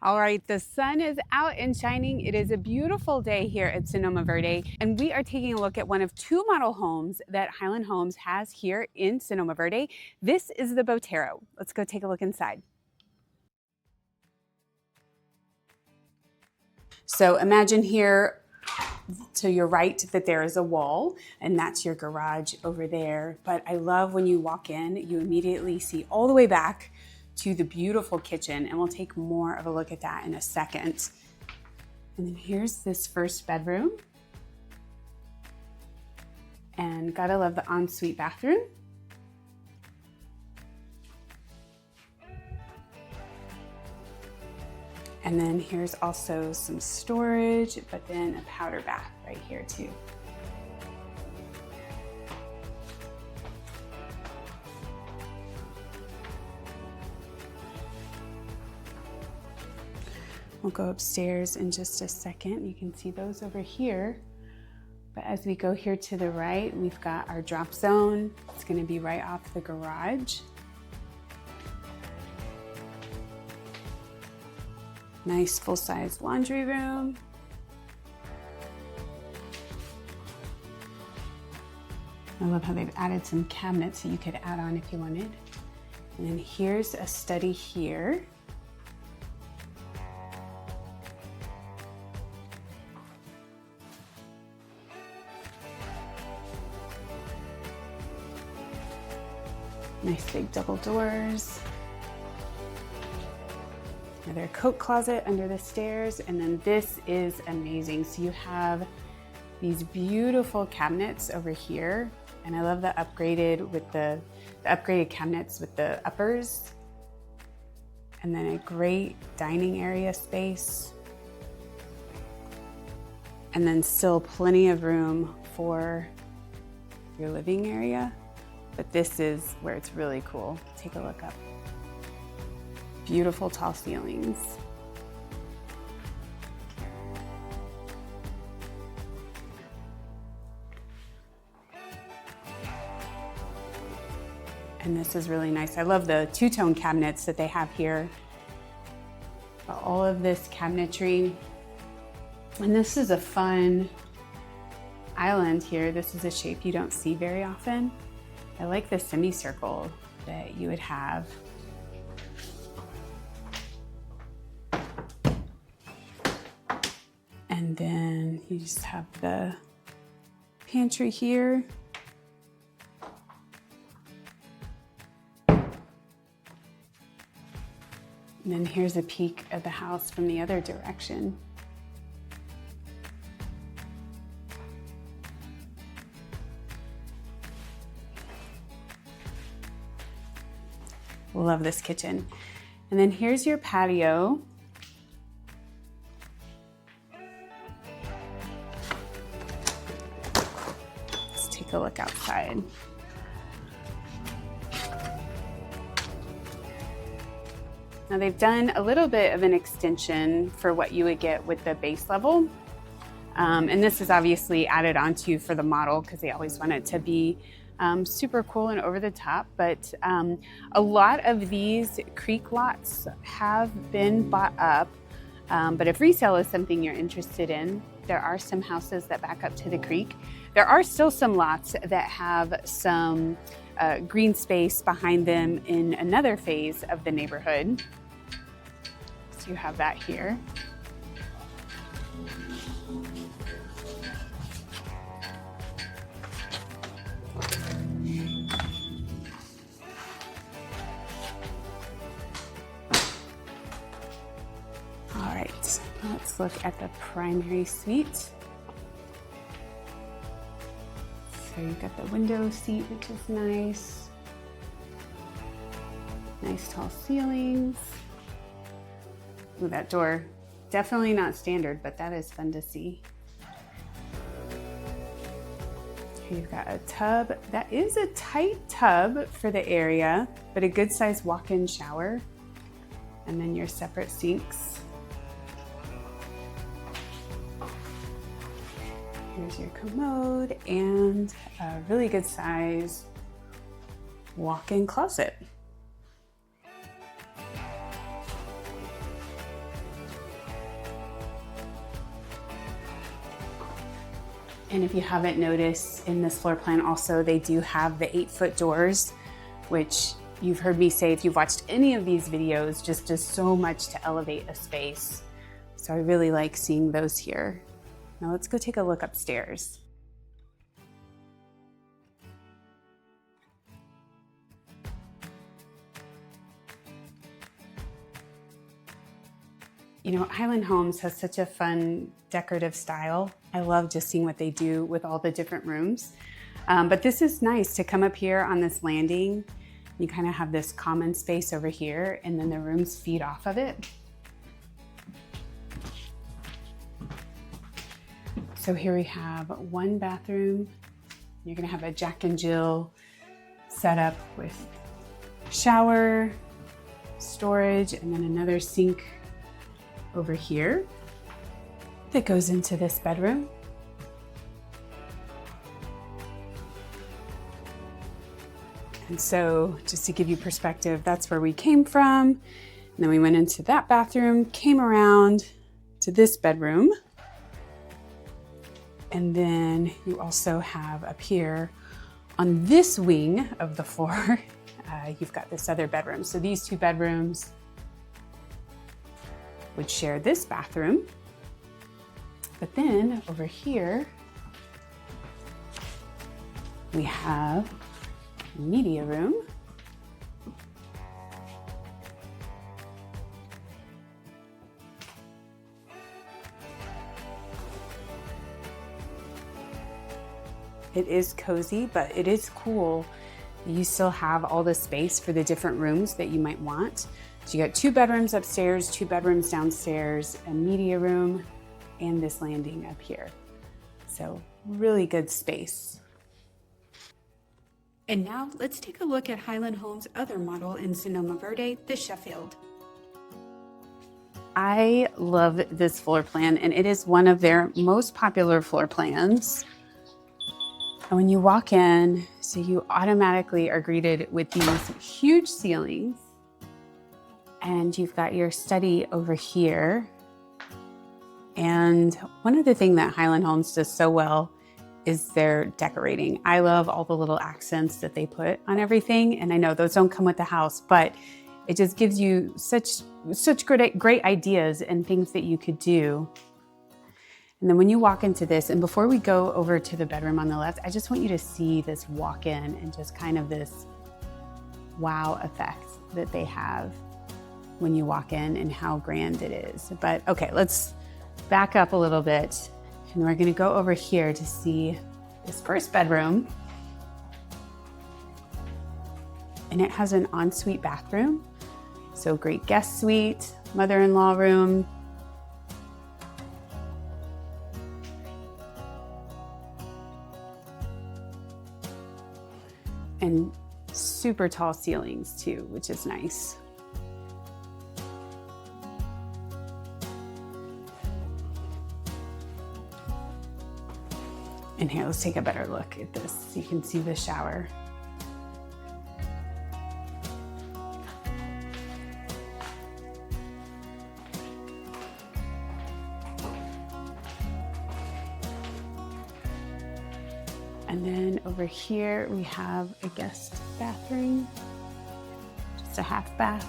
All right, the sun is out and shining. It is a beautiful day here at Sonoma Verde, and we are taking a look at one of two model homes that Highland Homes has here in Sonoma Verde. This is the Botero. Let's go take a look inside. So imagine here to your right that there is a wall, and that's your garage over there. But I love when you walk in, you immediately see all the way back to the beautiful kitchen, and we'll take more of a look at that in a second. And then here's this first bedroom. And gotta love the ensuite bathroom. And then here's also some storage, but then a powder bath right here too. We'll go upstairs in just a second. You can see those over here. But as we go here to the right, we've got our drop zone. It's gonna be right off the garage. Nice full-size laundry room. I love how they've added some cabinets that you could add on if you wanted. And then here's a study here. Nice big double doors. Another coat closet under the stairs, and then this is amazing. So you have these beautiful cabinets over here, and I love the upgraded cabinets with the uppers, and then a great dining area space, and then still plenty of room for your living area. But this is where it's really cool. Take a look up. Beautiful tall ceilings. And this is really nice. I love the two-tone cabinets that they have here. All of this cabinetry. And this is a fun island here. This is a shape you don't see very often. I like the semicircle that you would have. And then you just have the pantry here. And then here's a peek at the house from the other direction. Love this kitchen. And then here's your patio. Let's take a look outside. Now they've done a little bit of an extension for what you would get with the base level. And this is obviously added onto for the model because they always want it to be super cool and over the top, but a lot of these creek lots have been bought up. But if resale is something you're interested in, there are some houses that back up to the creek. There are still some lots that have some green space behind them in another phase of the neighborhood. So you have that here. Let's look at the primary suite. So you've got the window seat, which is nice. Nice tall ceilings. Ooh, that door, definitely not standard, but that is fun to see. Here you've got a tub. That is a tight tub for the area, but a good sized walk-in shower. And then your separate sinks. Here's your commode and a really good size walk-in closet. And if you haven't noticed, in this floor plan also, they do have the 8-foot doors, which you've heard me say, if you've watched any of these videos, just does so much to elevate a space. So I really like seeing those here. Now let's go take a look upstairs. You know, Highland Homes has such a fun decorative style. I love just seeing what they do with all the different rooms. But this is nice to come up here on this landing. You kind of have this common space over here, and then the rooms feed off of it. So here we have one bathroom. You're gonna have a Jack and Jill setup with shower, storage, and then another sink over here that goes into this bedroom. And so just to give you perspective, that's where we came from. And then we went into that bathroom, came around to this bedroom. And then you also have up here on this wing of the floor, you've got this other bedroom. So these two bedrooms would share this bathroom. But then over here, we have a media room. It is cozy, but it is cool. You still have all the space for the different rooms that you might want. So you got 2 bedrooms upstairs, 2 bedrooms downstairs, a media room, and this landing up here. So really good space. And now let's take a look at Highland Home's other model in Sonoma Verde, the Sheffield. I love this floor plan, and it is one of their most popular floor plans. And when you walk in, so you automatically are greeted with these huge ceilings. And you've got your study over here. And one other thing that Highland Homes does so well is their decorating. I love all the little accents that they put on everything. And I know those don't come with the house, but it just gives you such great ideas and things that you could do. And then when you walk into this, and before we go over to the bedroom on the left, I just want you to see this walk in and just kind of this wow effect that they have when you walk in and how grand it is. But okay, let's back up a little bit, and we're gonna go over here to see this first bedroom. And it has an ensuite bathroom. So great guest suite, mother-in-law room. And super tall ceilings too, which is nice. And here, let's take a better look at this. You can see the shower. And then over here, we have a guest bathroom, just a half bath.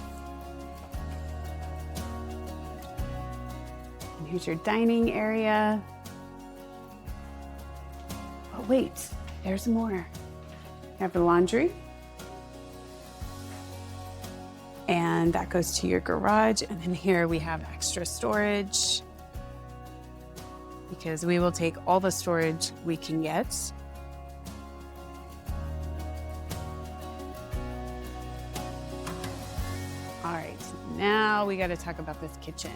And here's your dining area. Oh, wait, there's more. You have the laundry. And that goes to your garage. And then here we have extra storage, because we will take all the storage we can get. All right, now we got to talk about this kitchen.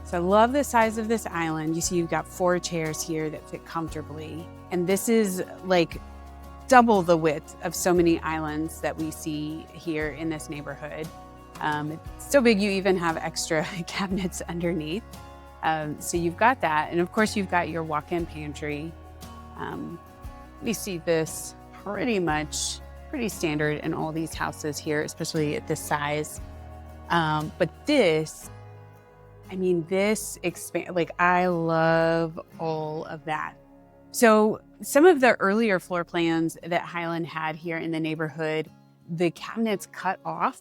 So I love the size of this island. You see you've got 4 chairs here that fit comfortably. And this is like double the width of so many islands that we see here in this neighborhood. It's so big you even have extra cabinets underneath. So you've got that. And of course you've got your walk-in pantry. We see this pretty standard in all these houses here, especially at this size. But this, I mean, this expand, like I love all of that So some of the earlier floor plans that Highland had here in the neighborhood, the cabinets cut off.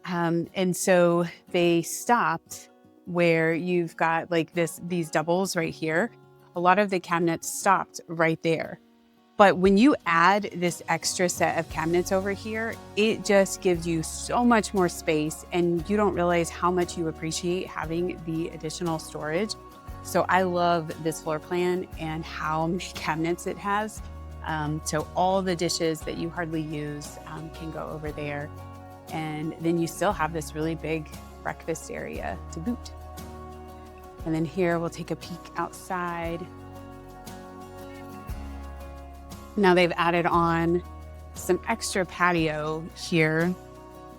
And so they stopped where you've got like these doubles right here. A lot of the cabinets stopped right there. But when you add this extra set of cabinets over here, it just gives you so much more space, and you don't realize how much you appreciate having the additional storage. So I love this floor plan and how many cabinets it has. So all the dishes that you hardly use can go over there. And then you still have this really big breakfast area to boot. And then here we'll take a peek outside. Now they've added on some extra patio here,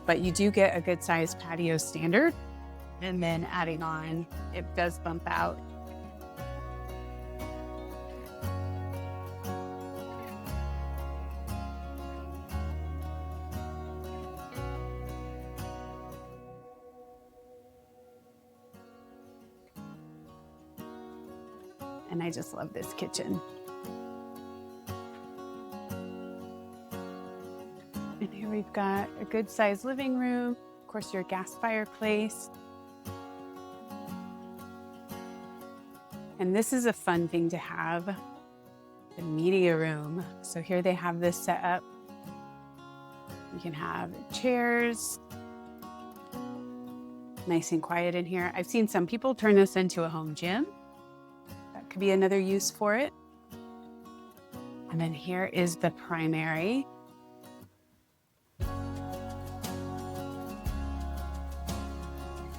but you do get a good sized patio standard. And then adding on, it does bump out. And I just love this kitchen. And here we've got a good sized living room, of course your gas fireplace. And this is a fun thing to have, the media room. So here they have this set up. You can have chairs, nice and quiet in here. I've seen some people turn this into a home gym. That could be another use for it. And then here is the primary.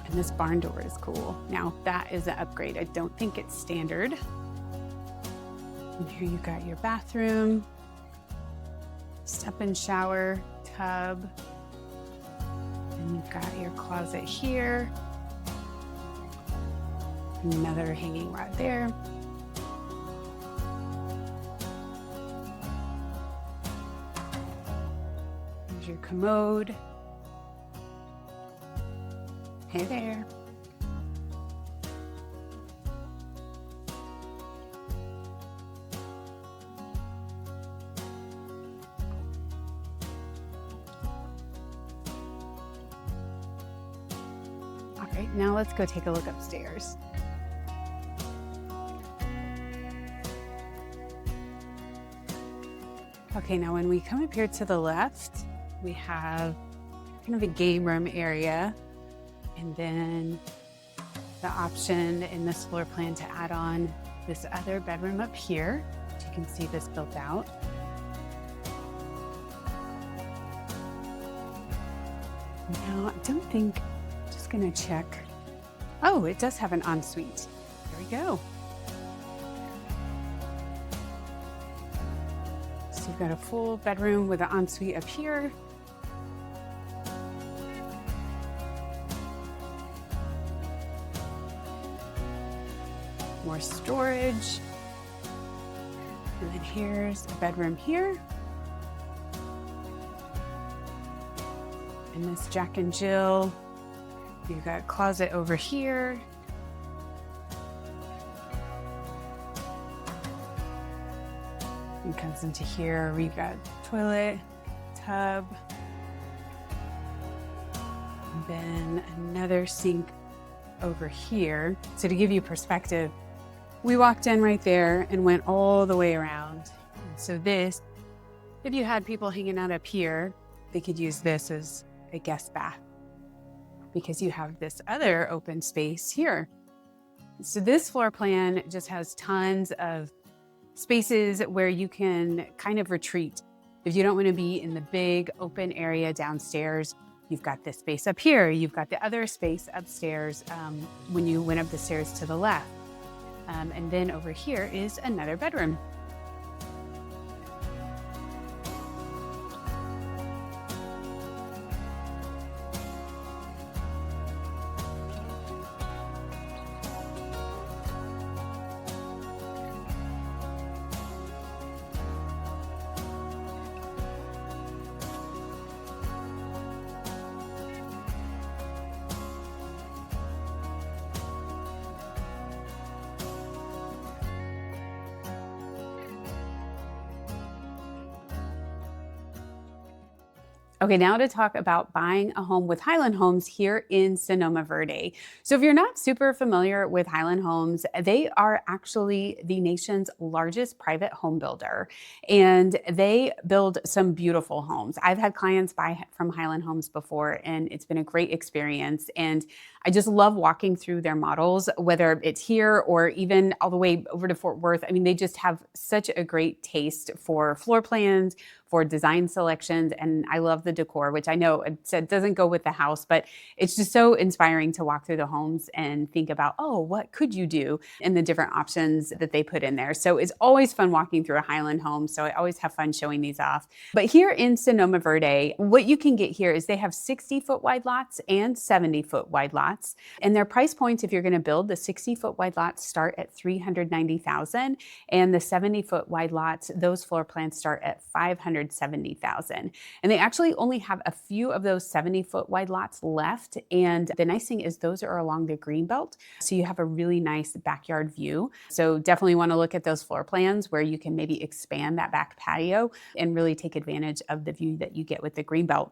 And this barn door is cool. Now that is an upgrade. I don't think it's standard. And here you've got your bathroom, step and shower, tub. And you've got your closet here. Another hanging rod there. There's your commode. Hey there. All right, now let's go take a look upstairs. Okay, now when we come up here to the left, we have kind of a game room area. And then the option in this floor plan to add on this other bedroom up here. You can see this built out. Now, I don't think, just gonna check. Oh, it does have an ensuite. There we go. So you've got a full bedroom with an ensuite up here. More storage. And then here's a bedroom here. And this Jack and Jill. You've got a closet over here. It comes into here. We've got toilet, tub. And then another sink over here. So to give you perspective, we walked in right there and went all the way around. And so this, if you had people hanging out up here, they could use this as a guest bath because you have this other open space here. So this floor plan just has tons of spaces where you can kind of retreat. If you don't want to be in the big open area downstairs, you've got this space up here. You've got the other space upstairs when you went up the stairs to the left. And then over here is another bedroom. Okay, now to talk about buying a home with Highland Homes here in Sonoma Verde. So if you're not super familiar with Highland Homes, they are actually the nation's largest private home builder, and they build some beautiful homes. I've had clients buy from Highland Homes before, and it's been a great experience. And I just love walking through their models, whether it's here or even all the way over to Fort Worth. I mean, they just have such a great taste for floor plans, for design selections, and I love the decor, which I know it doesn't go with the house, but it's just so inspiring to walk through the homes and think about, oh, what could you do, and the different options that they put in there. So it's always fun walking through a Highland home. So I always have fun showing these off. But here in Sonoma Verde, what you can get here is they have 60-foot wide lots and 70-foot wide lots. And their price points, if you're going to build, the 60-foot wide lots start at $390,000, and the 70-foot wide lots, those floor plans start at $570,000. And they actually only have a few of those 70-foot wide lots left. And the nice thing is those are along the greenbelt, so you have a really nice backyard view. So definitely want to look at those floor plans where you can maybe expand that back patio and really take advantage of the view that you get with the greenbelt.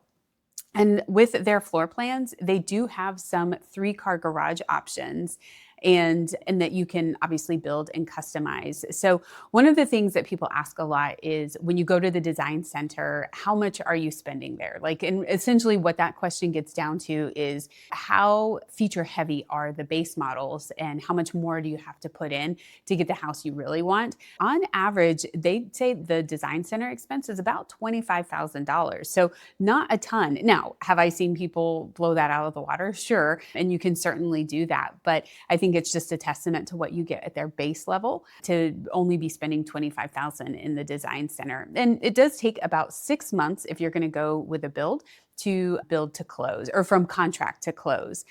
And with their floor plans, they do have some 3-car garage options, and that you can obviously build and customize. So one of the things that people ask a lot is, when you go to the design center, how much are you spending there? Like, and essentially what that question gets down to is, how feature heavy are the base models, and how much more do you have to put in to get the house you really want? On average, they say the design center expense is about $25,000. So not a ton. Now, have I seen people blow that out of the water? Sure. And you can certainly do that. But I think it's just a testament to what you get at their base level to only be spending $25,000 in the design center. And it does take about 6 months, if you're going to go with a build to close, or from contract to close.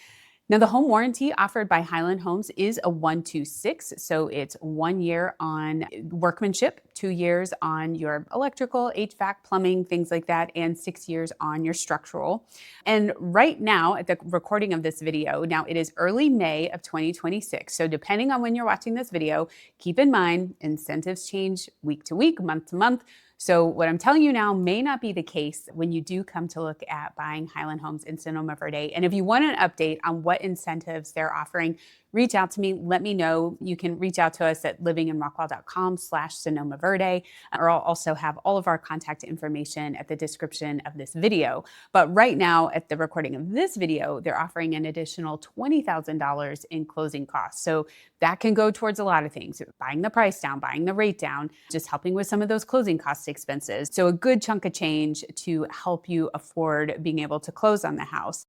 Now, the home warranty offered by Highland Homes is a 1-2-6. So it's 1 year on workmanship, 2 years on your electrical, HVAC, plumbing, things like that, and 6 years on your structural. And right now, at the recording of this video, now it is early May of 2026. So depending on when you're watching this video, keep in mind incentives change week to week, month to month. So what I'm telling you now may not be the case when you do come to look at buying Highland Homes in Sonoma Verde. And if you want an update on what incentives they're offering, reach out to me, let me know. You can reach out to us at livinginrockwall.com/Sonoma Verde, or I'll also have all of our contact information at the description of this video. But right now, at the recording of this video, they're offering an additional $20,000 in closing costs. So that can go towards a lot of things: buying the price down, buying the rate down, just helping with some of those closing cost expenses. So a good chunk of change to help you afford being able to close on the house.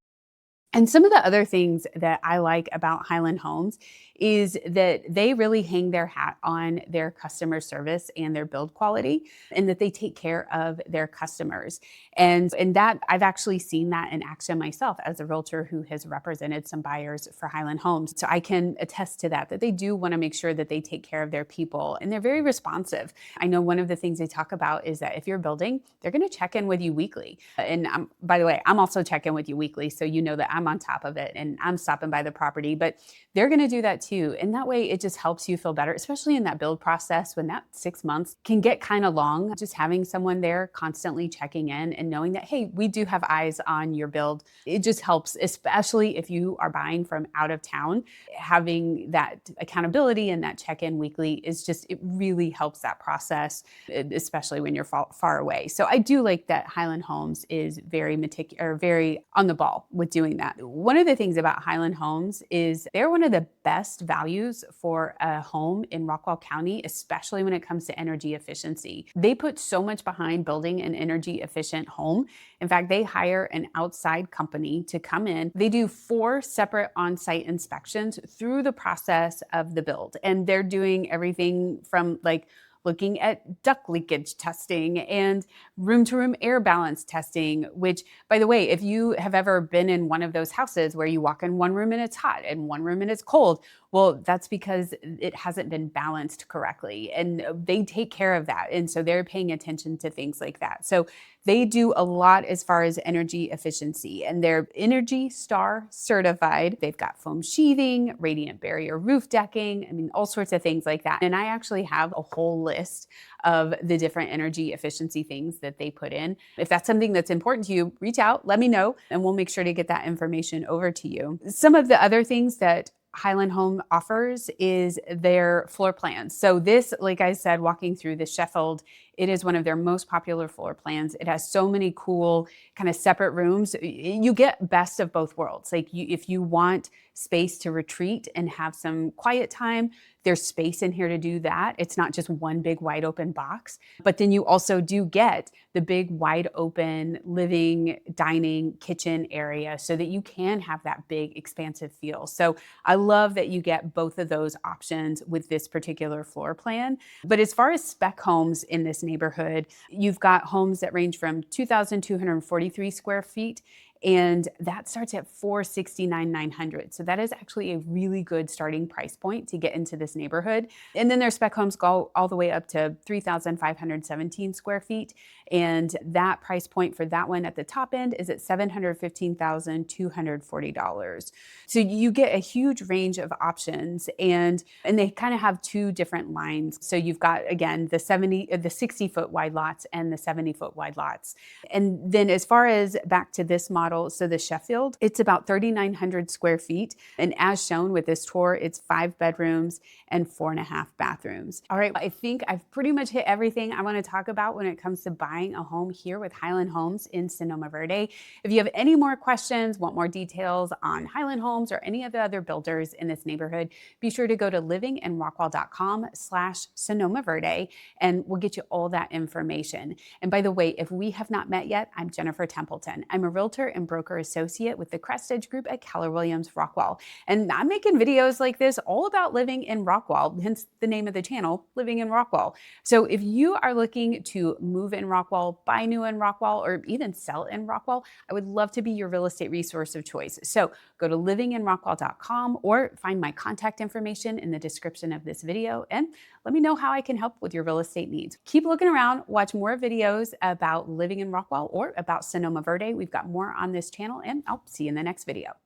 And some of the other things that I like about Highland Homes is that they really hang their hat on their customer service and their build quality, and that they take care of their customers. And that I've actually seen that in action myself as a realtor who has represented some buyers for Highland Homes. So I can attest to that they do want to make sure that they take care of their people, and they're very responsive. I know one of the things they talk about is that if you're building, they're going to check in with you weekly. And by the way, I'm also checking with you weekly, so you know that I'm on top of it and I'm stopping by the property, but they're going to do that too. And that way it just helps you feel better, especially in that build process when that 6 months can get kind of long. Just having someone there constantly checking in and knowing that, hey, we do have eyes on your build, it just helps, especially if you are buying from out of town. Having that accountability and that check-in weekly is just, it really helps that process, especially when you're far away. So I do like that Highland Homes is very very on the ball with doing that. One of the things about Highland Homes is they're one of the best values for a home in Rockwall County, especially when it comes to energy efficiency. They put so much behind building an energy efficient home. In fact, they hire an outside company to come in. They do 4 separate on-site inspections through the process of the build. And they're doing everything from like looking at duct leakage testing and room-to-room air balance testing, which, by the way, if you have ever been in one of those houses where you walk in one room and it's hot and one room and it's cold, well, that's because it hasn't been balanced correctly, and they take care of that. And so they're paying attention to things like that. So They do a lot as far as energy efficiency, and they're Energy Star certified. They've got foam sheathing, radiant barrier roof decking, I mean, all sorts of things like that. And I actually have a whole list of the different energy efficiency things that they put in. If that's something that's important to you, reach out, let me know, and we'll make sure to get that information over to you. Some of the other things that Highland Home offers is their floor plans. So this, like I said, walking through the Sheffield, it is one of their most popular floor plans. It has so many cool kind of separate rooms. You get best of both worlds. Like if you want space to retreat and have some quiet time, there's space in here to do that. It's not just one big wide open box, but then you also do get the big wide open living, dining, kitchen area so that you can have that big expansive feel. So I love that you get both of those options with this particular floor plan. But as far as spec homes in this neighborhood, you've got homes that range from 2,243 square feet, and that starts at $469,900. So that is actually a really good starting price point to get into this neighborhood. And then their spec homes go all the way up to 3,517 square feet. And that price point for that one at the top end is at $715,240. So you get a huge range of options, and they kind of have two different lines. So you've got, again, the 60-foot wide lots and the 70-foot wide lots. And then as far as back to this model, so the Sheffield, it's about 3,900 square feet. And as shown with this tour, it's 5 bedrooms and 4.5 bathrooms. All right, I think I've pretty much hit everything I want to talk about when it comes to buying a home here with Highland Homes in Sonoma Verde. If you have any more questions, want more details on Highland Homes or any of the other builders in this neighborhood, be sure to go to livingandrockwall.com/Sonoma Verde, and we'll get you all that information. And by the way, if we have not met yet, I'm Jennifer Templeton. I'm a realtor and broker associate with the Crestage Group at Keller Williams Rockwall. And I'm making videos like this all about living in Rockwall, hence the name of the channel, Living in Rockwall. So if you are looking to move in Rockwall, buy new in Rockwall, or even sell in Rockwall, I would love to be your real estate resource of choice. So go to livingandrockwall.com or find my contact information in the description of this video, and let me know how I can help with your real estate needs. Keep looking around, watch more videos about living in Rockwall or about Sonoma Verde. We've got more on this channel, and I'll see you in the next video.